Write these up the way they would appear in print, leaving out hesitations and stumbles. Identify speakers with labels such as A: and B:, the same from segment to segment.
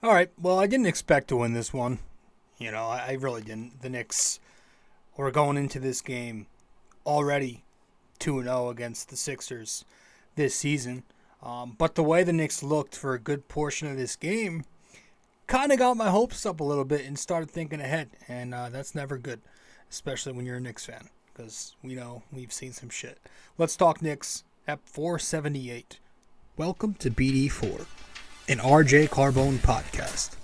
A: All right, well, I didn't expect to win this one. I really didn't. The Knicks were going into this game already 2-0 against the Sixers this season. But the way the Knicks looked for a good portion of this game kind of got my hopes up a little bit and started thinking ahead. And that's never good, especially when you're a Knicks fan, because we know we've seen some shit. Let's talk Knicks at 478. Welcome to BD4, an RJ Carbone podcast.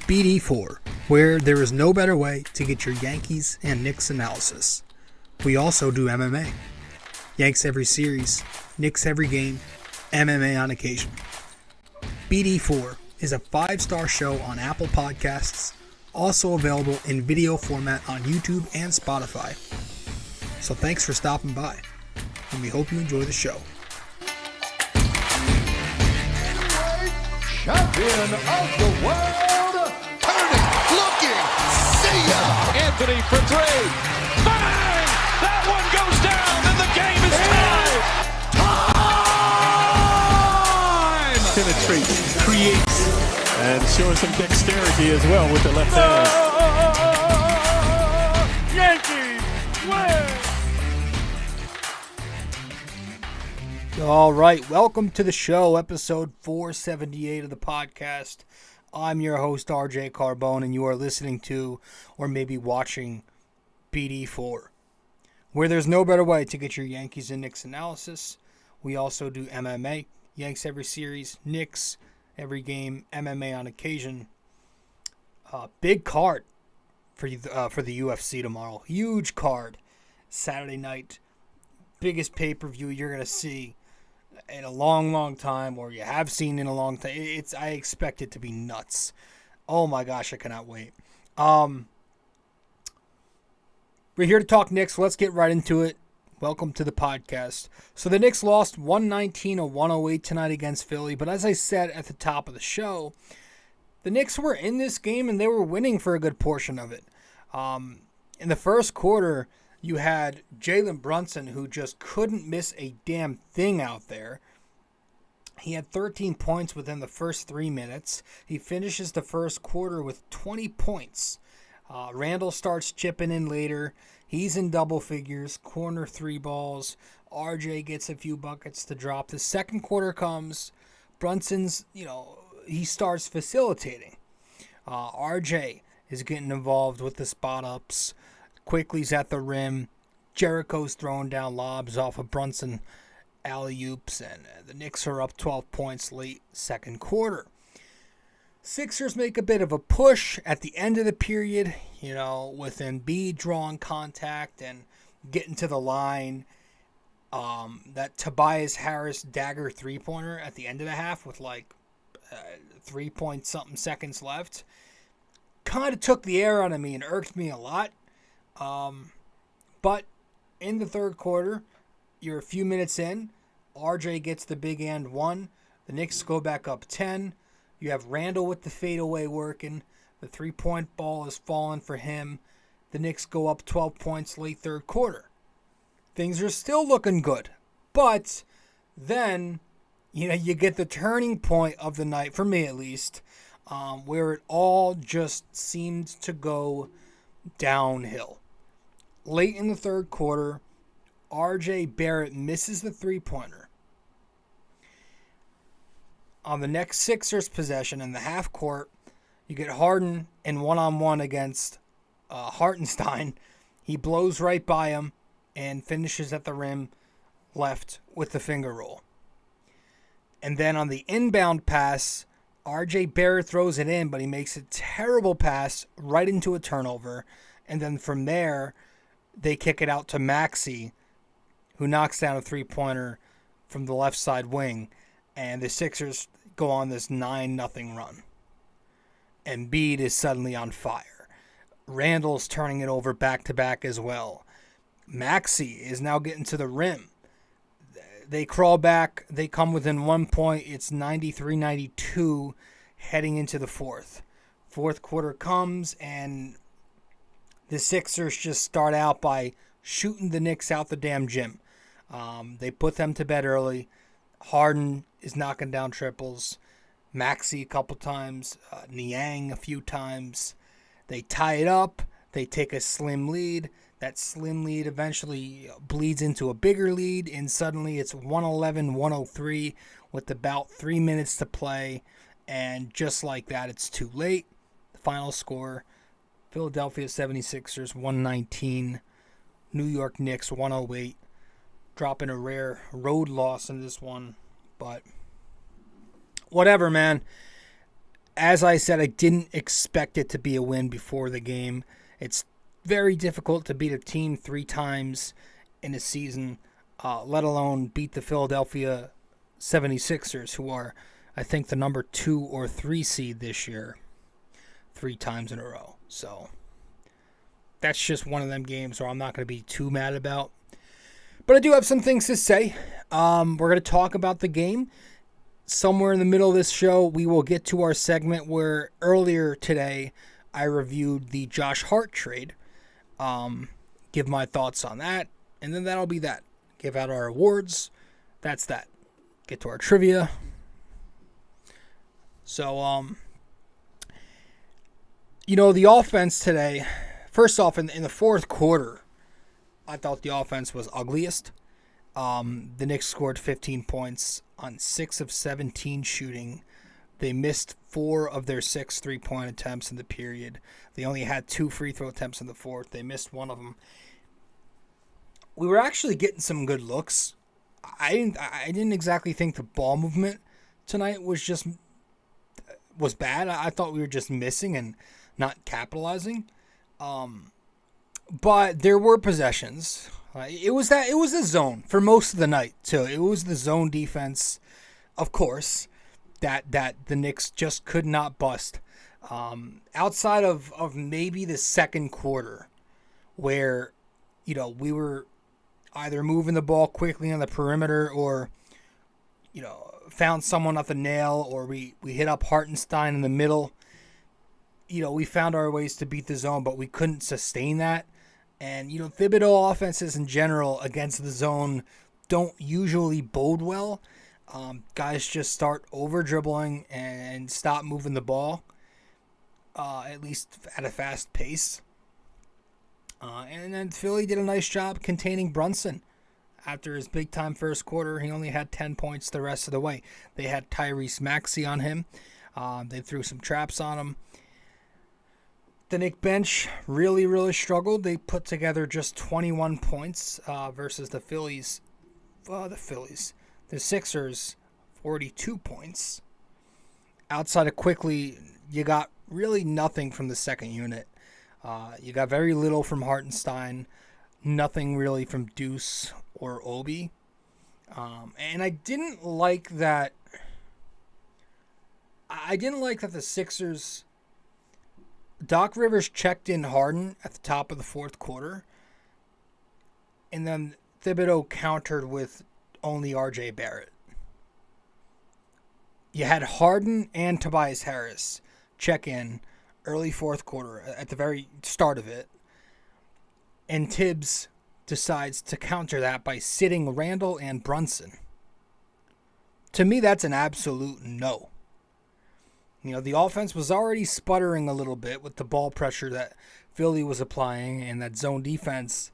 A: BD4, where there is no better way to get your Yankees and Knicks analysis. We also do MMA. Yanks every series, Knicks every game, MMA on occasion. BD4 is a 5-star show on Apple Podcasts, also available in video format on YouTube and Spotify. So thanks for stopping by, and we hope you enjoy the show.
B: Champion of the world, turning, looking, see ya!
C: Anthony for three, bang! That one goes down, and the game is tied!
D: Penetrates, creates, and showing some dexterity as well with the left hand.
C: Yankees win!
A: All right, welcome to the show, episode 478 of the podcast. I'm your host, RJ Carbone, and you are listening to, or maybe watching, BD4, where there's no better way to get your Yankees and Knicks analysis. We also do MMA, Yanks every series, Knicks every game, MMA on occasion. Big card for the UFC tomorrow. Huge card. Saturday night. Biggest pay-per-view you're going to see in a long time, or you have seen in a long time. I expect it to be nuts. Oh my gosh, I cannot wait. We're here to talk Knicks. Let's get right into it. Welcome to the podcast. So the Knicks lost 119-108 tonight against Philly, but as I said at the top of the show, the Knicks were in this game and they were winning for a good portion of it. In the first quarter, you had Jalen Brunson, who just couldn't miss a damn thing out there. He had 13 points within the first 3 minutes. He finishes the first quarter with 20 points. Randall starts chipping in later. He's in double figures, corner 3 balls. RJ gets a few buckets to drop. The second quarter comes. Brunson's, he starts facilitating. RJ is getting involved with the spot ups. Quickley's at the rim. Jericho's throwing down lobs off of Brunson alley-oops, and the Knicks are up 12 points late second quarter. Sixers make a bit of a push at the end of the period, with Embiid drawing contact and getting to the line. That Tobias Harris dagger three-pointer at the end of the half with 3-point-something seconds left kind of took the air out of me and irked me a lot. But in the third quarter, you're a few minutes in. RJ gets the big and one. The Knicks go back up 10. You have Randall with the fadeaway working. The 3-point ball is falling for him. The Knicks go up 12 points late third quarter. Things are still looking good. But then, you get the turning point of the night, for me at least, where it all just seemed to go downhill. Late in the third quarter, RJ Barrett misses the 3-pointer. On the next Sixers possession in the half court, you get Harden in one-on-one against Hartenstein. He blows right by him and finishes at the rim left with the finger roll. And then on the inbound pass, RJ Barrett throws it in, but he makes a terrible pass right into a turnover. And then from there, they kick it out to Maxey, who knocks down a 3-pointer from the left side wing. And the Sixers go on this 9-0 run. Embiid is suddenly on fire. Randall's turning it over back-to-back as well. Maxey is now getting to the rim. They crawl back. They come within 1 point. It's 93-92 heading into the fourth. Fourth quarter comes, and the Sixers just start out by shooting the Knicks out the damn gym. They put them to bed early. Harden is knocking down triples. Maxey a couple times, Niang a few times. They tie it up. They take a slim lead. That slim lead eventually bleeds into a bigger lead, and suddenly it's 111-103 with about 3 minutes to play. And just like that, it's too late. The final score, Philadelphia 76ers 119, New York Knicks 108. Dropping a rare road loss in this one. But whatever, man. As I said, I didn't expect it to be a win before the game. It's very difficult to beat a team 3 times in a season, let alone beat the Philadelphia 76ers, who are, I think, the number 2 or 3 seed this year 3 times in a row. So that's just one of them games where I'm not going to be too mad about. But I do have some things to say. We're going to talk about the game. Somewhere in the middle of this show, we will get to our segment where earlier today I reviewed the Josh Hart trade. Give my thoughts on that, and then that'll be that. Give out our awards. That's that. Get to our trivia. So, the offense today, first off, in the fourth quarter, I thought the offense was ugliest. The Knicks scored 15 points on 6 of 17 shooting. They missed 4 of their 6 3-point attempts in the period. They only had 2 free throw attempts in the fourth. They missed one of them. We were actually getting some good looks. I didn't exactly think the ball movement tonight was bad. I thought we were just missing and not capitalizing. But there were possessions. It was the zone for most of the night too. It was the zone defense, of course, that the Knicks just could not bust. Outside of maybe the second quarter, where we were either moving the ball quickly on the perimeter or found someone at the nail, or we hit up Hartenstein in the middle. We found our ways to beat the zone, but we couldn't sustain that. And, Thibodeau offenses in general against the zone don't usually bode well. Guys just start over-dribbling and stop moving the ball, at least at a fast pace. And then Philly did a nice job containing Brunson. After his big-time first quarter, he only had 10 points the rest of the way. They had Tyrese Maxey on him. They threw some traps on him. The Knicks bench really, really struggled. They put together just 21 points versus the Sixers, 42 points. Outside of Quickley, you got really nothing from the second unit. You got very little from Hartenstein, nothing really from Deuce or Obi. And I didn't like that. The Sixers. Doc Rivers checked in Harden at the top of the fourth quarter, and then Thibodeau countered with only R.J. Barrett. You had Harden and Tobias Harris check in early fourth quarter at the very start of it, and Thibs decides to counter that by sitting Randle and Brunson. To me, that's an absolute no. The offense was already sputtering a little bit with the ball pressure that Philly was applying and that zone defense.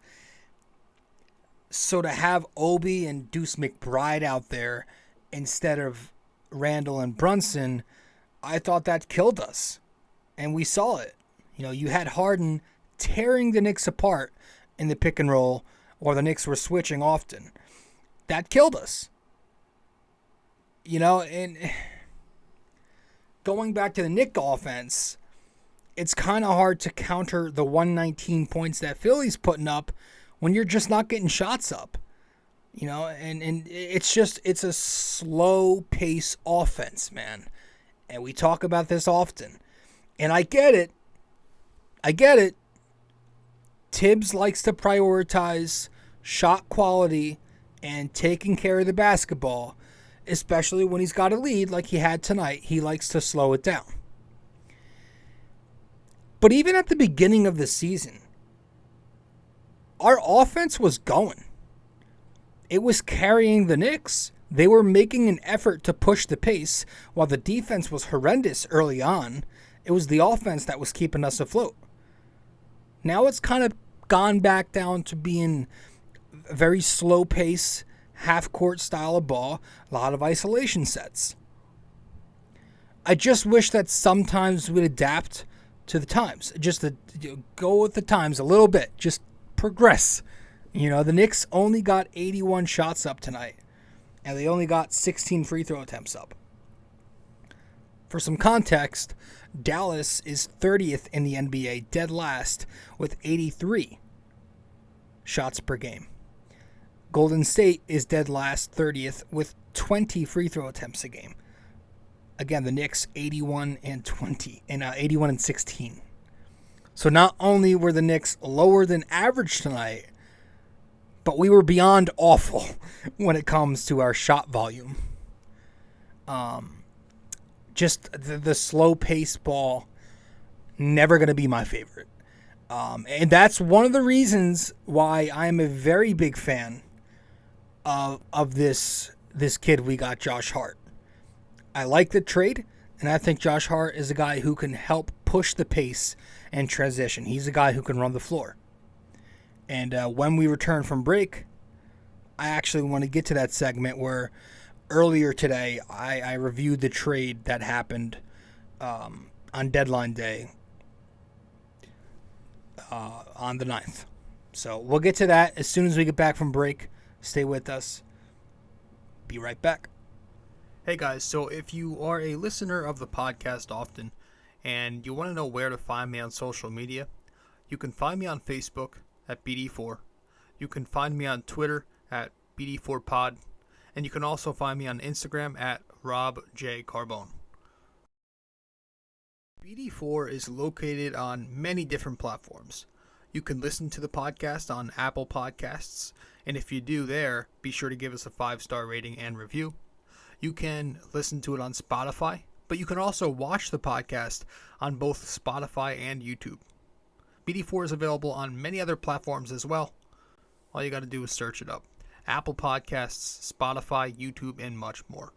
A: So to have Obi and Deuce McBride out there instead of Randle and Brunson, I thought that killed us. And we saw it. You had Harden tearing the Knicks apart in the pick and roll, or the Knicks were switching often. That killed us. And going back to the Knicks offense, it's kind of hard to counter the 119 points that Philly's putting up when you're just not getting shots up. And it's a slow pace offense, man. And we talk about this often. And I get it. Thibs likes to prioritize shot quality and taking care of the basketball. Especially when he's got a lead like he had tonight, he likes to slow it down. But even at the beginning of the season, our offense was going. It was carrying the Knicks. They were making an effort to push the pace. While the defense was horrendous early on, it was the offense that was keeping us afloat. Now it's kind of gone back down to being a very slow pace, half-court style of ball, a lot of isolation sets. I just wish that sometimes we'd adapt to the times. Just to go with the times a little bit. Just progress. The Knicks only got 81 shots up tonight. And they only got 16 free throw attempts up. For some context, Dallas is 30th in the NBA, dead last, with 83 shots per game. Golden State is dead last, 30th, with 20 free throw attempts a game. Again, the Knicks 81 and 16. So not only were the Knicks lower than average tonight, but we were beyond awful when it comes to our shot volume. Just the slow pace ball, never going to be my favorite. And that's one of the reasons why I'm a very big fan of this kid we got, Josh Hart. I like the trade, and I think Josh Hart is a guy who can help push the pace and transition. He's a guy who can run the floor. And when we return from break, I actually want to get to that segment where earlier today I reviewed the trade that happened on deadline day on the 9th. So we'll get to that as soon as we get back from break. Stay with us. Be right back. Hey guys, so if you are a listener of the podcast often and you want to know where to find me on social media, you can find me on Facebook at BD4. You can find me on Twitter at BD4Pod. And you can also find me on Instagram at RobJCarbone. BD4 is located on many different platforms. You can listen to the podcast on Apple Podcasts. And if you do there, be sure to give us a 5-star rating and review. You can listen to it on Spotify, but you can also watch the podcast on both Spotify and YouTube. BD4 is available on many other platforms as well. All you got to do is search it up. Apple Podcasts, Spotify, YouTube, and much more.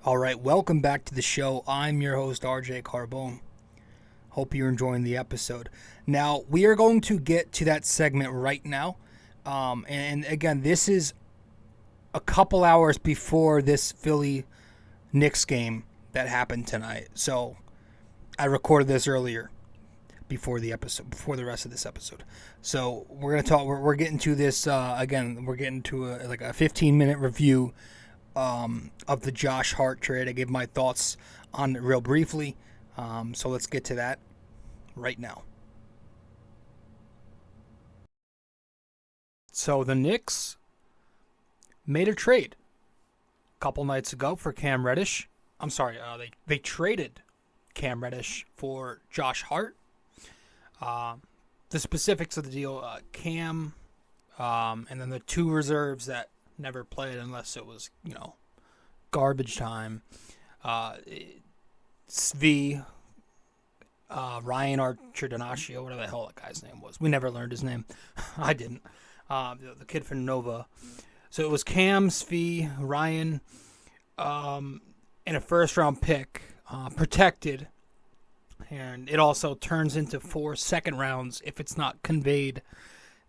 A: All right, welcome back to the show. I'm your host, RJ Carbone. Hope you're enjoying the episode. Now, we are going to get to that segment right now. And again, this is a couple hours before this Philly Knicks game that happened tonight. So I recorded this earlier before the rest of this episode. So we're going to talk, we're getting to this, again, we're getting to a 15-minute review of the Josh Hart trade. I gave my thoughts on it real briefly. So let's get to that right now. So the Knicks made a trade a couple nights ago for Cam Reddish. I'm sorry, they traded Cam Reddish for Josh Hart. The specifics of the deal, Cam, and then the two reserves that never played unless it was, garbage time. Svi, Ryan Archer-Donacio, whatever the hell that guy's name was. We never learned his name. I didn't. The kid from Nova. So it was Cam, Svi, Ryan, and a first-round pick, protected. And it also turns into 4 second rounds if it's not conveyed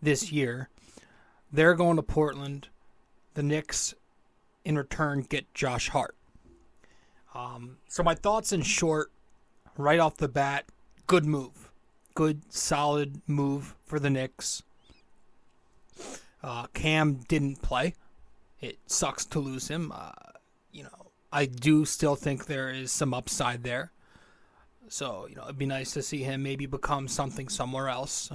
A: this year. They're going to Portland. The Knicks, in return, get Josh Hart. So my thoughts in short, right off the bat, good move. Good, solid move for the Knicks. Cam didn't play. It sucks to lose him. I do still think there is some upside there. So, it'd be nice to see him maybe become something somewhere else.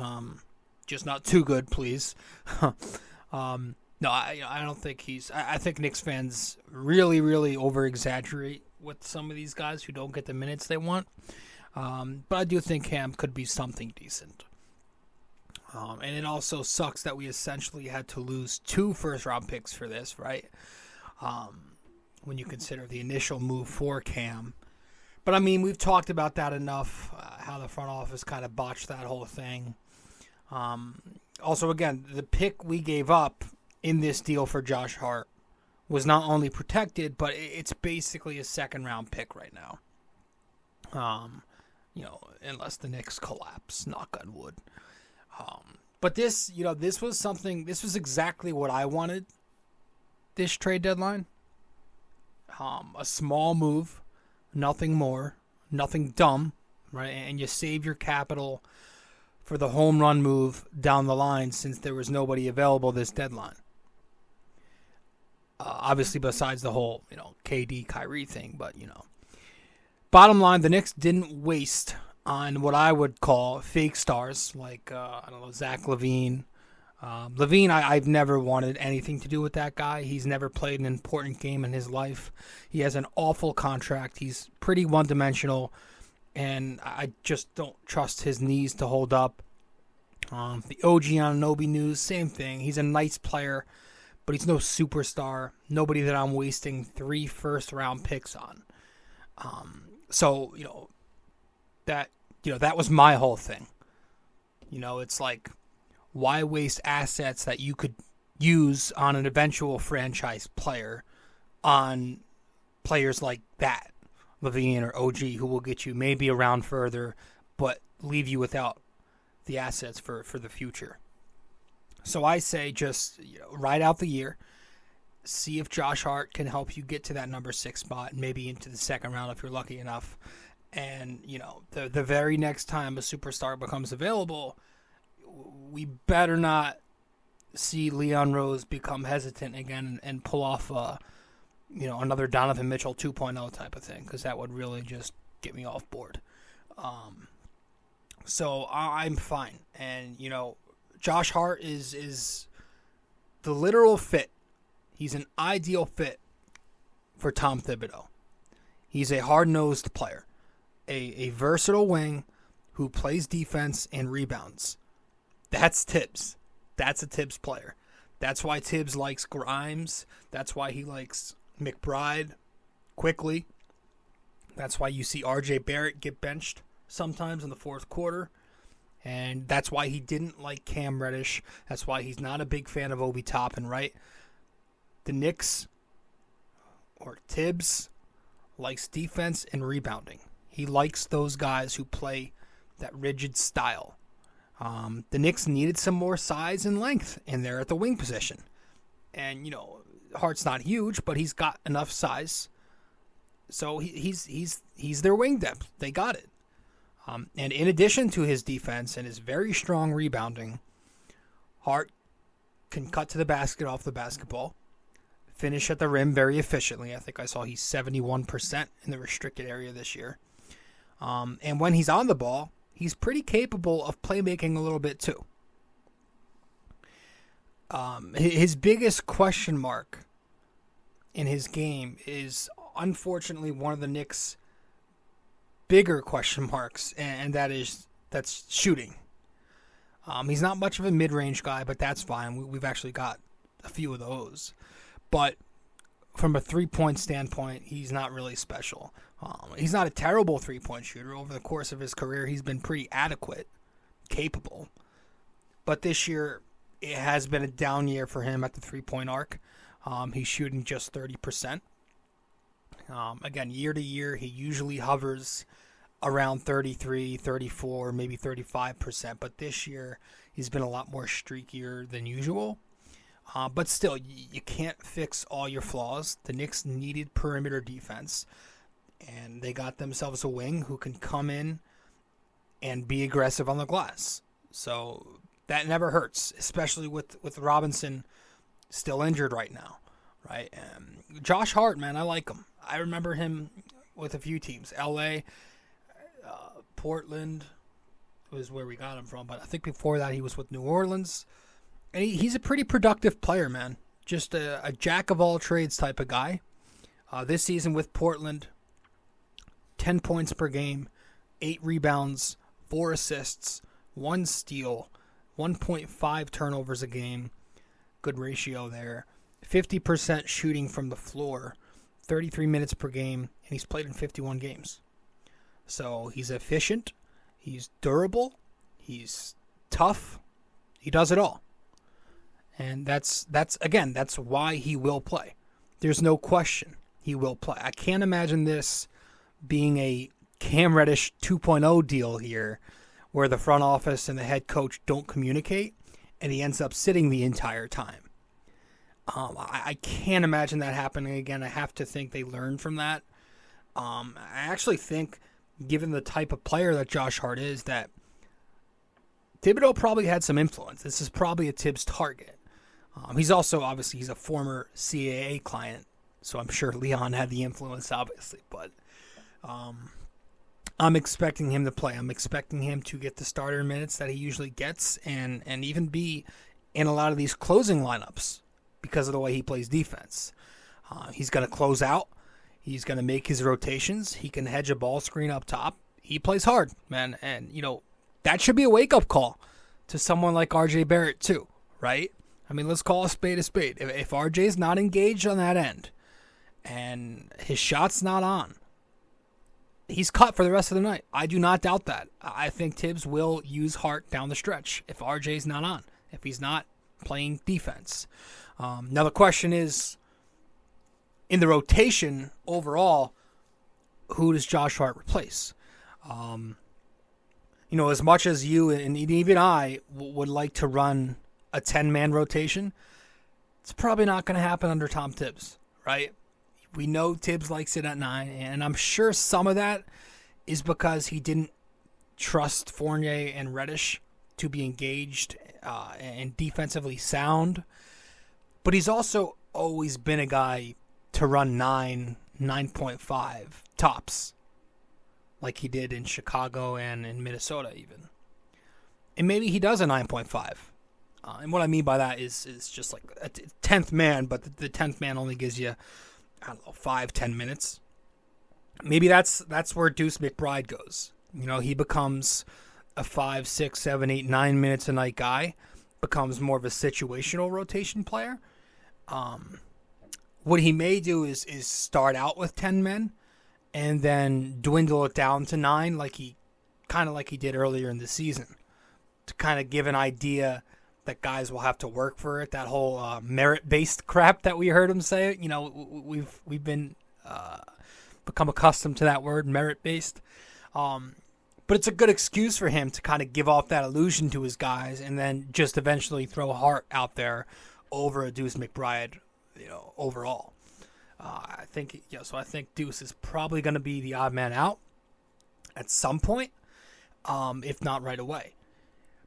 A: Just not too good, please. No, I don't think he's... I think Knicks fans really, really over-exaggerate with some of these guys who don't get the minutes they want. But I do think Cam could be something decent. And it also sucks that we essentially had to lose 2 first-round picks for this, right? When you consider the initial move for Cam. But, I mean, we've talked about that enough, how the front office kind of botched that whole thing. Also, again, the pick we gave up in this deal for Josh Hart was not only protected, but it's basically a second-round pick right now. Unless the Knicks collapse, knock on wood. But this was exactly what I wanted this trade deadline. A small move, nothing more, nothing dumb, right? And you save your capital for the home run move down the line since there was nobody available this deadline. Obviously, besides the whole, KD Kyrie thing, but, Bottom line, the Knicks didn't waste on what I would call fake stars like, Zach LaVine. LaVine, I've never wanted anything to do with that guy. He's never played an important game in his life. He has an awful contract. He's pretty one-dimensional, and I just don't trust his knees to hold up. The OG Anunoby news, same thing. He's a nice player, but he's no superstar. Nobody that I'm wasting 3 first-round picks on. That was my whole thing. It's like, why waste assets that you could use on an eventual franchise player on players like that, LaVine or OG, who will get you maybe around further, but leave you without the assets for the future. So I say just ride out the year, see if Josh Hart can help you get to that number 6 spot, maybe into the second round if you're lucky enough. And, the very next time a superstar becomes available, we better not see Leon Rose become hesitant again and pull off, another Donovan Mitchell 2.0 type of thing, because that would really just get me off board. So I'm fine. And, Josh Hart is the literal fit. He's an ideal fit for Tom Thibodeau. He's a hard-nosed player, a versatile wing who plays defense and rebounds. That's Thibs. That's a Thibs player. That's why Thibs likes Grimes. That's why he likes McBride, Quickley. That's why you see RJ Barrett get benched sometimes in the fourth quarter. And that's why he didn't like Cam Reddish. That's why he's not a big fan of Obi Toppin, right? The Knicks, or Thibs, likes defense and rebounding. He likes those guys who play that rigid style. The Knicks needed some more size and length in there at the wing position. And, Hart's not huge, but he's got enough size. So he's their wing depth. They got it. And in addition to his defense and his very strong rebounding, Hart can cut to the basket off the basketball, finish at the rim very efficiently. I think I saw he's 71% in the restricted area this year. And when he's on the ball, he's pretty capable of playmaking a little bit too. His biggest question mark in his game is unfortunately one of the Knicks' bigger question marks, and that's shooting. He's not much of a mid-range guy, but that's fine. We've actually got a few of those. But from a three-point standpoint, he's not really special. He's not a terrible three-point shooter. Over the course of his career, he's been pretty adequate, capable. But this year, it has been a down year for him at the three-point arc. He's shooting just 30%. Again, year to year, he usually hovers around 33, 34, maybe 35%. But this year, he's been a lot more streakier than usual. But still, you can't fix all your flaws. The Knicks needed perimeter defense, and they got themselves a wing who can come in and be aggressive on the glass. So that never hurts, especially with Robinson still injured right now, right? Josh Hart, man, I like him. I remember him with a few teams. LA, Portland was where we got him from, but I think before that he was with New Orleans. And he's a pretty productive player, man. Just a jack-of-all-trades type of guy. This season with Portland, 10 points per game, 8 rebounds, 4 assists, 1 steal, 1.5 turnovers a game. Good ratio there. 50% shooting from the floor, 33 minutes per game, and he's played in 51 games. So he's efficient, he's durable, he's tough, he does it all. And that's why he will play. There's no question he will play. I can't imagine this being a Cam Reddish 2.0 deal here where the front office and the head coach don't communicate and he ends up sitting the entire time. I can't imagine that happening again. I have to think they learned from that. I actually think, given the type of player that Josh Hart is, that Thibodeau probably had some influence. This is probably a Thibs target. He's also, obviously, he's a former CAA client, so I'm sure Leon had the influence, obviously. But I'm expecting him to play. I'm expecting him to get the starter minutes that he usually gets and even be in a lot of these closing lineups because of the way he plays defense. He's going to close out. He's going to make his rotations. He can hedge a ball screen up top. He plays hard, man. And, that should be a wake-up call to someone like R.J. Barrett too, right? I mean, let's call a spade a spade. If RJ's not engaged on that end and his shot's not on, he's cut for the rest of the night. I do not doubt that. I think Thibs will use Hart down the stretch if RJ's not on, if he's not playing defense. Now the question is, in the rotation overall, who does Josh Hart replace? As much as you and even I would like to run a 10-man rotation, it's probably not going to happen under Tom Thibs, right? We know Thibs likes it at 9, and I'm sure some of that is because he didn't trust Fournier and Reddish to be engaged and defensively sound. But he's also always been a guy to run 9.5 tops, like he did in Chicago and in Minnesota even. And maybe he does a 9.5. And what I mean by that is just like a 10th man, but the 10th man only gives you, 5-10 minutes. Maybe that's where Deuce McBride goes. He becomes a 5, 6, 7, 8, 9 minutes a night guy, becomes more of a situational rotation player. What he may do is start out with 10 men and then dwindle it down to 9 like he did earlier in the season, to kind of give an idea that guys will have to work for it. That whole merit-based crap that we heard him say. We've been become accustomed to that word, merit-based. But it's a good excuse for him to kind of give off that illusion to his guys and then just eventually throw Hart out there over a Deuce McBride, overall. I think Deuce is probably going to be the odd man out at some point, if not right away.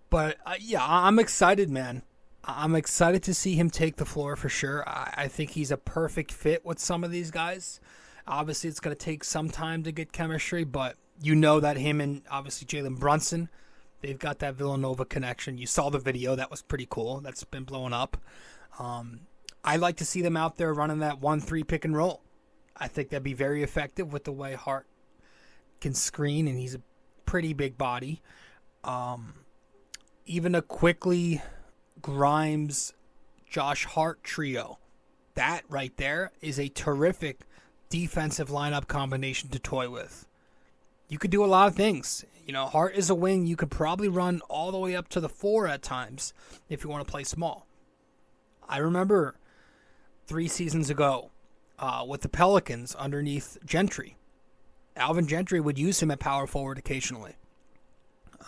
A: But, I'm excited, man. I'm excited to see him take the floor for sure. I think he's a perfect fit with some of these guys. Obviously, it's going to take some time to get chemistry, but that him and, obviously, Jalen Brunson, they've got that Villanova connection. You saw the video. That was pretty cool. That's been blowing up. I like to see them out there running that 1-3 pick and roll. I think that'd be very effective with the way Hart can screen, and he's a pretty big body. Even a Quickley, Grimes, Josh Hart trio, that right there is a terrific defensive lineup combination to toy with. You could do a lot of things. Hart is a wing. You could probably run all the way up to the 4 at times if you want to play small. I remember 3 seasons ago with the Pelicans underneath Gentry. Alvin Gentry would use him at power forward occasionally.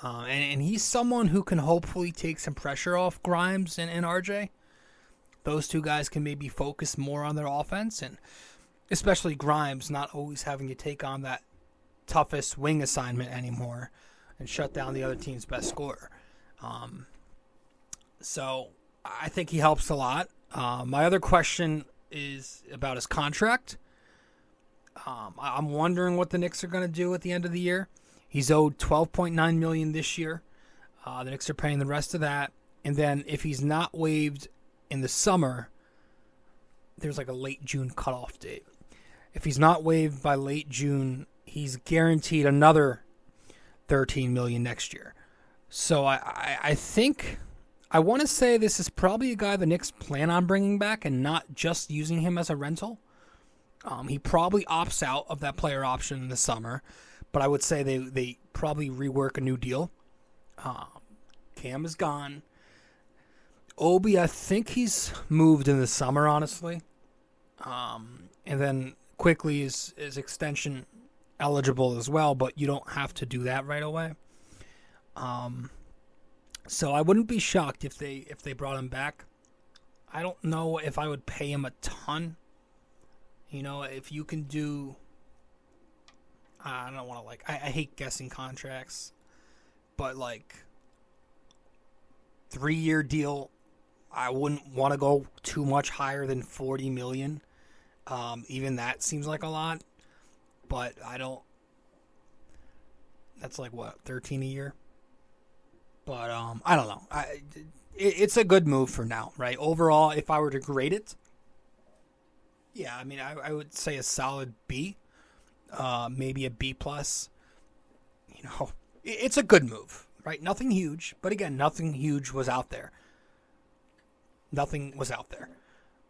A: And he's someone who can hopefully take some pressure off Grimes and RJ. Those two guys can maybe focus more on their offense, and especially Grimes not always having to take on that toughest wing assignment anymore and shut down the other team's best scorer. So I think he helps a lot. My other question is about his contract. I'm wondering what the Knicks are going to do at the end of the year. He's owed $12.9 million this year. The Knicks are paying the rest of that. And then if he's not waived in the summer, there's like a late June cutoff date. If he's not waived by late June, he's guaranteed another $13 million next year. So I think, I want to say this is probably a guy the Knicks plan on bringing back and not just using him as a rental. He probably opts out of that player option in the summer, but I would say they probably rework a new deal. Cam is gone. Obi, I think he's moved in the summer, honestly. And then Quickley is extension eligible as well, but you don't have to do that right away. So I wouldn't be shocked if they brought him back. I don't know if I would pay him a ton. You know, if you can do, I don't want to I hate guessing contracts, but 3-year deal, I wouldn't want to go too much higher than $40 million. Even that seems like a lot, but I don't. That's 13 a year. But I don't know. It's a good move for now, right? Overall, if I were to grade it, yeah, I mean, I would say a solid B, maybe a B plus. You know, it's a good move, right? Nothing huge, but again, nothing huge was out there. Nothing was out there.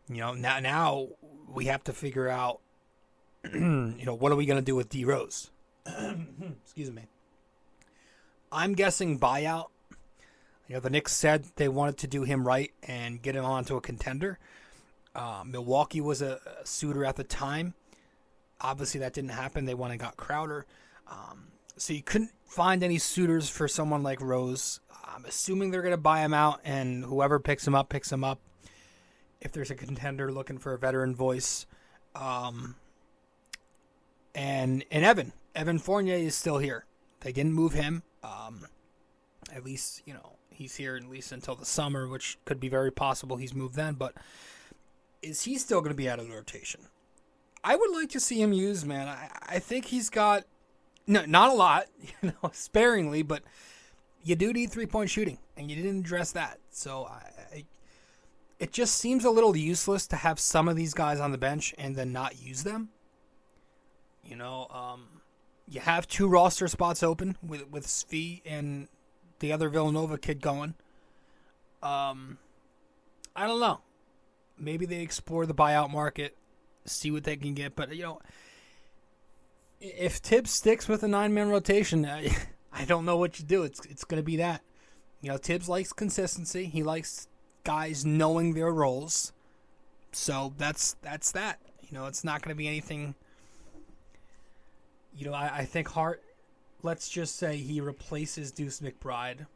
A: You know, now we have to figure out, what are we going to do with D Rose? Excuse me. I'm guessing buyout. You know, the Knicks said they wanted to do him right and get him onto a contender. Milwaukee was a suitor at the time. Obviously, that didn't happen. They went and got Crowder. So you couldn't find any suitors for someone like Rose. I'm assuming they're going to buy him out, and whoever picks him up, picks him up. If there's a contender looking for a veteran voice. And Evan Fournier is still here. They didn't move him. At least, he's here at least until the summer, which could be very possible he's moved then. But is he still going to be out of the rotation? I would like to see him used, man. I think he's got, no, not a lot, sparingly, but you do need 3-point shooting, and you didn't address that. So it just seems a little useless to have some of these guys on the bench and then not use them. You have 2 roster spots open with Svi and the other Villanova kid going. I don't know. Maybe they explore the buyout market, see what they can get. But, if Thibs sticks with a 9-man rotation, I don't know what you do. It's going to be that. Thibs likes consistency. He likes guys knowing their roles. So that's that. It's not going to be anything. I think Hart, let's just say he replaces Deuce McBride.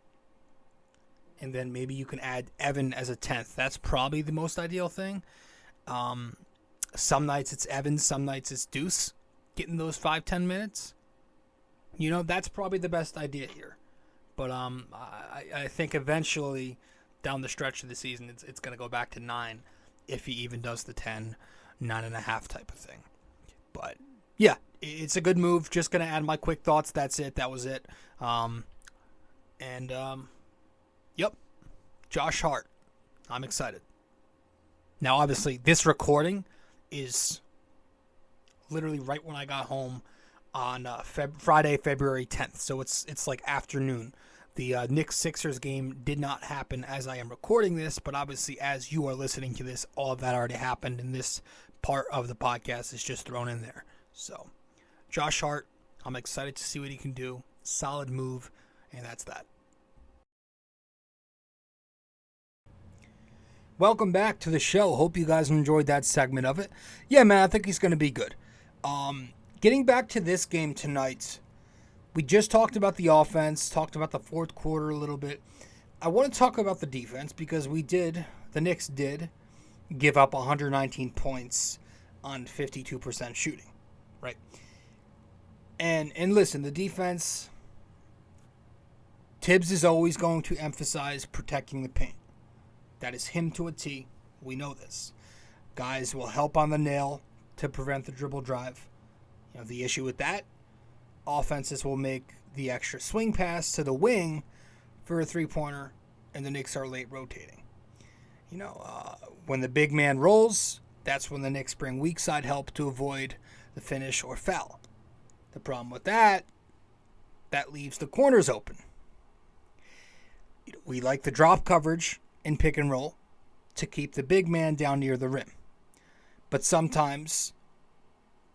A: And then maybe you can add Evan as a 10th. That's probably the most ideal thing. Some nights it's Evan, some nights it's Deuce. Getting those 5-10 minutes. That's probably the best idea here. But I think eventually down the stretch of the season, it's going to go back to 9 if he even does the 10, 9.5 type of thing. But yeah, it's a good move. Just going to add my quick thoughts. That's it. That was it. Yep, Josh Hart. I'm excited. Now, obviously, this recording is literally right when I got home on Friday, February 10th. So it's like afternoon. The Knicks-Sixers game did not happen as I am recording this, but obviously as you are listening to this, all of that already happened, and this part of the podcast is just thrown in there. So, Josh Hart, I'm excited to see what he can do. Solid move, and that's that. Welcome back to the show. Hope you guys enjoyed that segment of it. Yeah, man, I think he's going to be good. Getting back to this game tonight, we just talked about the offense, talked about the fourth quarter a little bit. I want to talk about the defense because the Knicks did give up 119 points on 52% shooting, right? And listen, the defense, Thibs is always going to emphasize protecting the paint. That is him to a T. We know this. Guys will help on the nail to prevent the dribble drive. The issue with that, offenses will make the extra swing pass to the wing for a three-pointer, and the Knicks are late rotating. When the big man rolls, that's when the Knicks bring weak side help to avoid the finish or foul. The problem with that leaves the corners open. We like the drop coverage in pick and roll to keep the big man down near the rim. But sometimes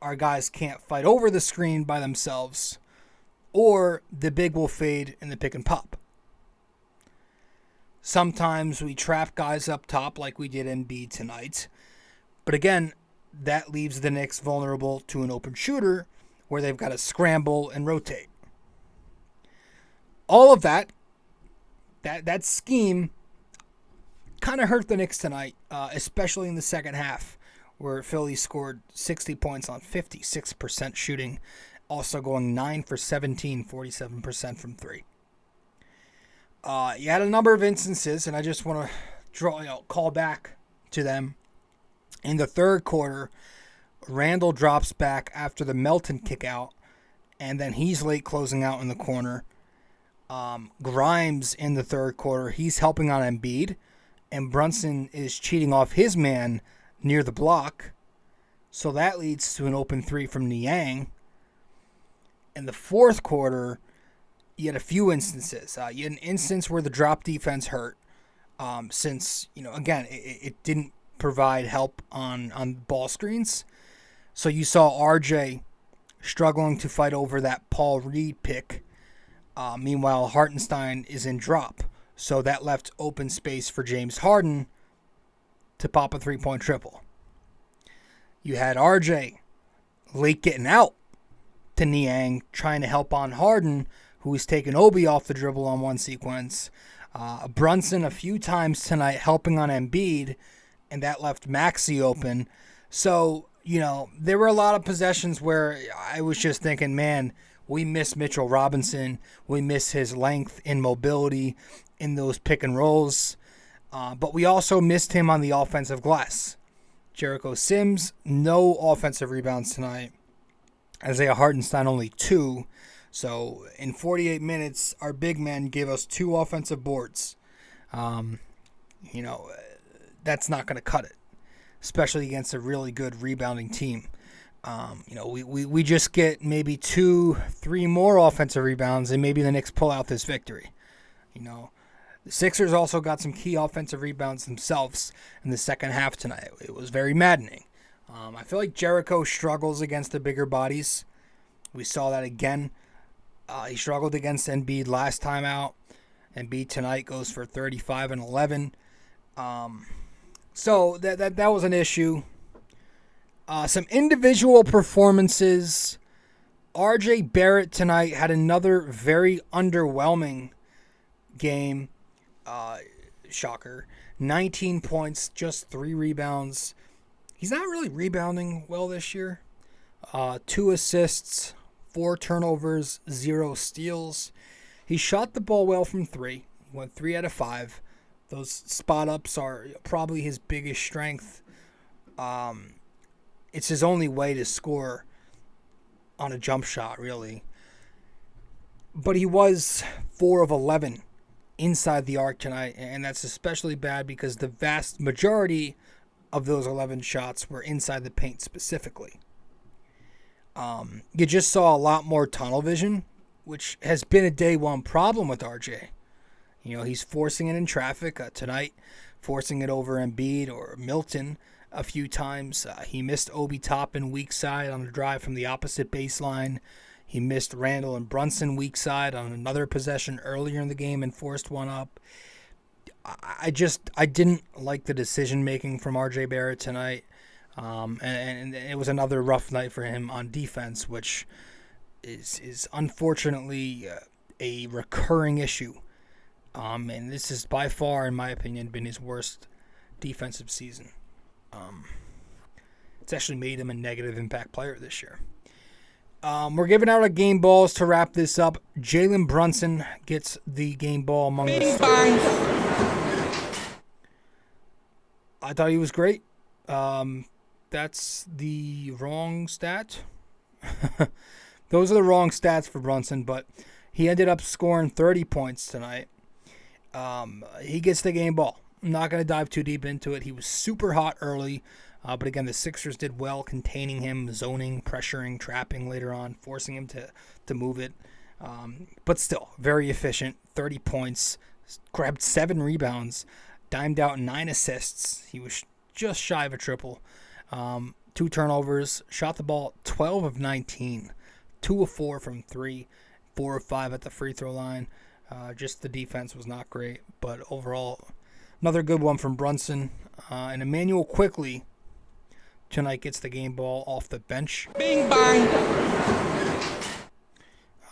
A: our guys can't fight over the screen by themselves, or the big will fade in the pick and pop. Sometimes we trap guys up top like we did Embiid tonight. But again, that leaves the Knicks vulnerable to an open shooter where they've got to scramble and rotate. All of that scheme kind of hurt the Knicks tonight, especially in the second half, where Philly scored 60 points on 56% shooting, also going 9 for 17, 47% from three. You had a number of instances, and I just want to call back to them. In the third quarter, Randall drops back after the Melton kick out, and then he's late closing out in the corner. Grimes in the third quarter, he's helping on Embiid, and Brunson is cheating off his man near the block. So that leads to an open three from Niang. In the fourth quarter, you had a few instances. You had an instance where the drop defense hurt, since, again, it didn't provide help on ball screens. So you saw RJ struggling to fight over that Paul Reed pick. Meanwhile, Hartenstein is in drop. So that left open space for James Harden to pop a three-point triple. You had RJ late getting out to Niang, trying to help on Harden, who was taking Obi off the dribble on one sequence. Brunson a few times tonight helping on Embiid, and that left Maxey open. So, there were a lot of possessions where I was just thinking, man, we miss Mitchell Robinson. We miss his length and mobility in those pick and rolls. But we also missed him on the offensive glass. Jericho Sims, no offensive rebounds tonight. Isaiah Hartenstein, only 2. So in 48 minutes, our big men gave us 2 offensive boards. That's not going to cut it, especially against a really good rebounding team. We just get maybe 2-3 more offensive rebounds, and maybe the Knicks pull out this victory. The Sixers also got some key offensive rebounds themselves in the second half tonight. It was very maddening. I feel like Jericho struggles against the bigger bodies. We saw that again. He struggled against Embiid last time out. Embiid tonight goes for 35 and 11. So that was an issue. Some individual performances. RJ Barrett tonight had another very underwhelming game. Shocker. 19 points, just 3 rebounds. He's not really rebounding well this year. 2 assists, 4 turnovers, 0 steals. He shot the ball well from 3. He went 3 out of 5. Those spot ups are probably his biggest strength. It's his only way to score on a jump shot, really. But he was 4 of 11 inside the arc tonight, and that's especially bad because the vast majority of those 11 shots were inside the paint specifically. You just saw a lot more tunnel vision, which has been a day one problem with RJ. He's forcing it in traffic tonight, forcing it over Embiid or Milton a few times. He missed Obi Toppin weak side on a drive from the opposite baseline. He missed Randall and Brunson weak side on another possession earlier in the game and forced one up. I didn't like the decision making from RJ Barrett tonight. And it was another rough night for him on defense, which is unfortunately a recurring issue. And this is by far, in my opinion, been his worst defensive season. It's actually made him a negative impact player this year. We're giving out our game balls to wrap this up. Jalen Brunson gets the game ball among the starters. I thought he was great. That's the wrong stat. Those are the wrong stats for Brunson, but he ended up scoring 30 points tonight. He gets the game ball. I'm not going to dive too deep into it. He was super hot early. But again, the Sixers did well containing him, zoning, pressuring, trapping later on, forcing him to move it. But still, very efficient. 30 points, grabbed 7 rebounds, dimed out 9 assists. He was just shy of a triple. 2 turnovers, shot the ball 12 of 19, 2 of 4 from 3, 4 of 5 at the free throw line. Just the defense was not great. But overall, another good one from Brunson. And Immanuel Quickley tonight gets the game ball off the bench.
C: Bing bang.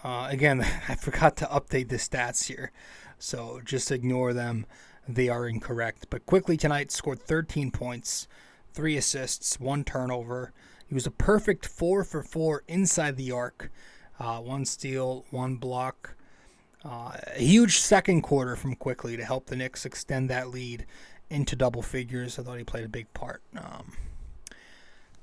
A: Again, I forgot to update the stats here, so just ignore them. They are incorrect. But Quickley tonight scored 13 points, 3 assists, 1 turnover. He was a perfect 4 for 4 inside the arc. 1 steal, 1 block. A huge second quarter from Quickley to help the Knicks extend that lead into double figures. I thought he played a big part.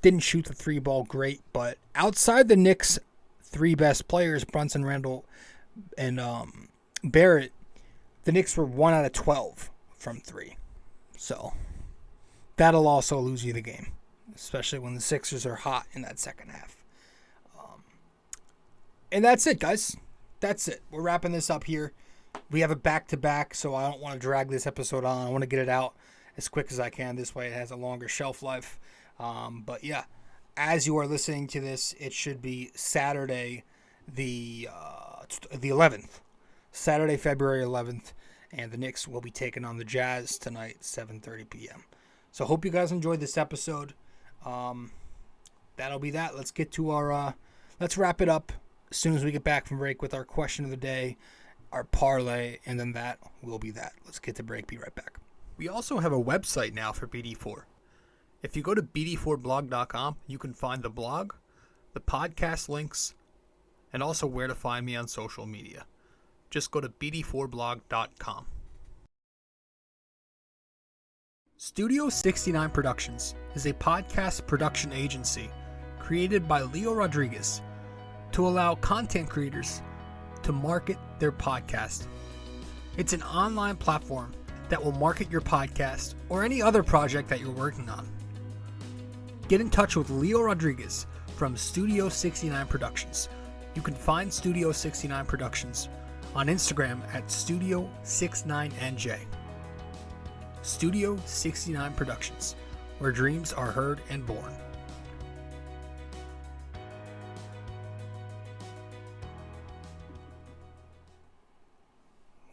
A: Didn't shoot the 3-ball great, but outside the Knicks' 3 best players, Brunson, Randall, and Barrett, the Knicks were 1 out of 12 from 3. So that'll also lose you the game, especially when the Sixers are hot in that second half. And that's it, guys. That's it. We're wrapping this up here. We have a back-to-back, so I don't want to drag this episode on. I want to get it out as quick as I can. This way it has a longer shelf life. But yeah, as you are listening to this, it should be Saturday, the 11th. Saturday, February 11th. And the Knicks will be taking on the Jazz tonight, 7:30 p.m. So hope you guys enjoyed this episode. That'll be that. Let's get to our, let's wrap it up as soon as we get back from break with our question of the day, our parlay, and then that will be that. Let's get to break. Be right back. We also have a website now for BD4. If you go to BD4blog.com, you can find the blog, the podcast links, and also where to find me on social media. Just go to BD4blog.com. Studio 69 Productions is a podcast production agency created by Leo Rodriguez to allow content creators to market their podcast. It's an online platform that will market your podcast or any other project that you're working on. Get in touch with Leo Rodriguez from Studio 69 Productions. You can find Studio 69 Productions on Instagram at Studio69NJ. Studio 69 Productions, where dreams are heard and born.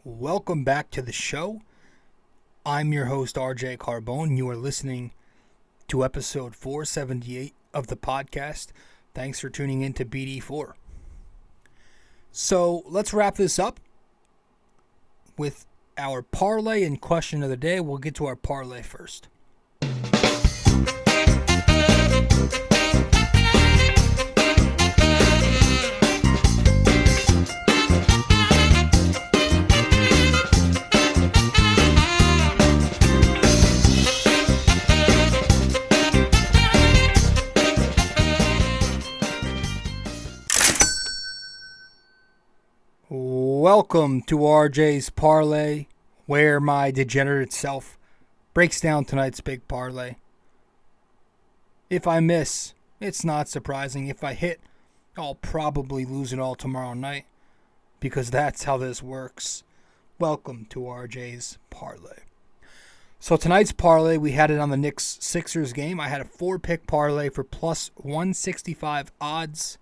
A: Welcome back to the show. I'm your host, RJ Carbone. You are listening to episode 478 of the podcast. Thanks for tuning in to BD4. So let's wrap this up with our parlay and question of the day. We'll get to our parlay first. Welcome to RJ's Parlay, where my degenerate self breaks down tonight's big parlay. If I miss, it's not surprising. If I hit, I'll probably lose it all tomorrow night, because that's how this works. Welcome to RJ's Parlay. So tonight's parlay, we had it on the Knicks-Sixers game. I had a 4-pick parlay for plus 165 odds.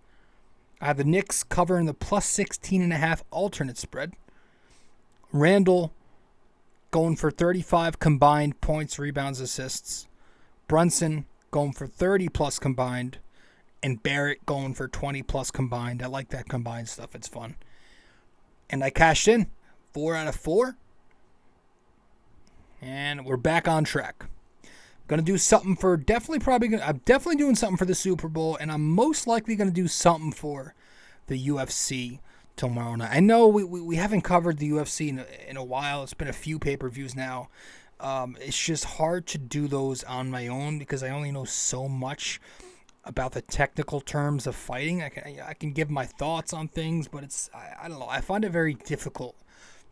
A: I have the Knicks covering the plus 16.5 alternate spread. Randall going for 35 combined points, rebounds, assists. Brunson going for 30 plus combined. And Barrett going for 20 plus combined. I like that combined stuff. It's fun. And I cashed in 4 out of 4. And we're back on track. Gonna do something for I'm definitely doing something for the Super Bowl, and I'm most likely gonna do something for the UFC tomorrow night. I know we haven't covered the UFC in a while. It's been a few pay-per-views now. It's just hard to do those on my own because I only know so much about the technical terms of fighting. I can give my thoughts on things, but I don't know. I find it very difficult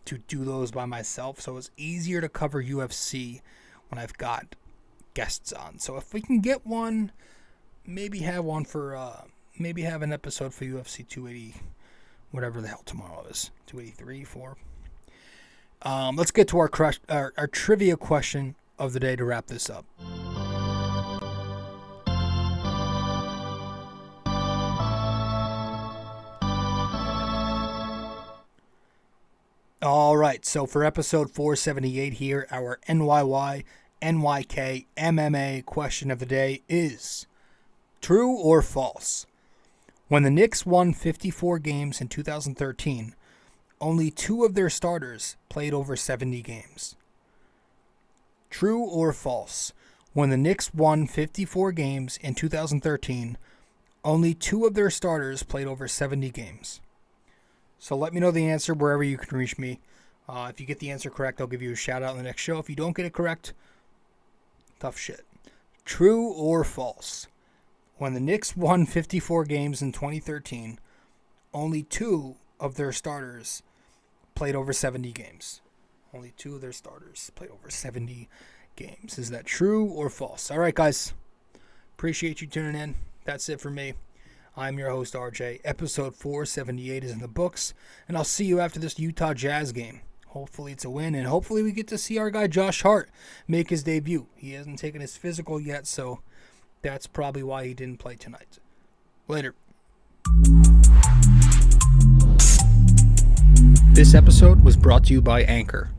A: to do those by myself. So it's easier to cover UFC when I've got guests on. So if we can get one, maybe have one for maybe have an episode for UFC 280, whatever the hell tomorrow is, 283, 4. Let's get to our trivia question of the day to wrap this up. All right, so for episode 478 here, our NYY-NYK-MMA question of the day is, true or false? When the Knicks won 54 games in 2013, only 2 of their starters played over 70 games. True or false? When the Knicks won 54 games in 2013, only 2 of their starters played over 70 games. So let me know the answer wherever you can reach me. If you get the answer correct, I'll give you a shout out in the next show. If you don't get it correct, tough shit. True or false? When the Knicks won 54 games in 2013, only 2 of their starters played over 70 games. Only 2 of their starters played over 70 games. Is that true or false? All right, guys. Appreciate you tuning in. That's it for me. I'm your host, RJ. Episode 478 is in the books, and I'll see you after this Utah Jazz game. Hopefully it's a win, and hopefully we get to see our guy Josh Hart make his debut. He hasn't taken his physical yet, so that's probably why he didn't play tonight. Later. This episode was brought to you by Anchor.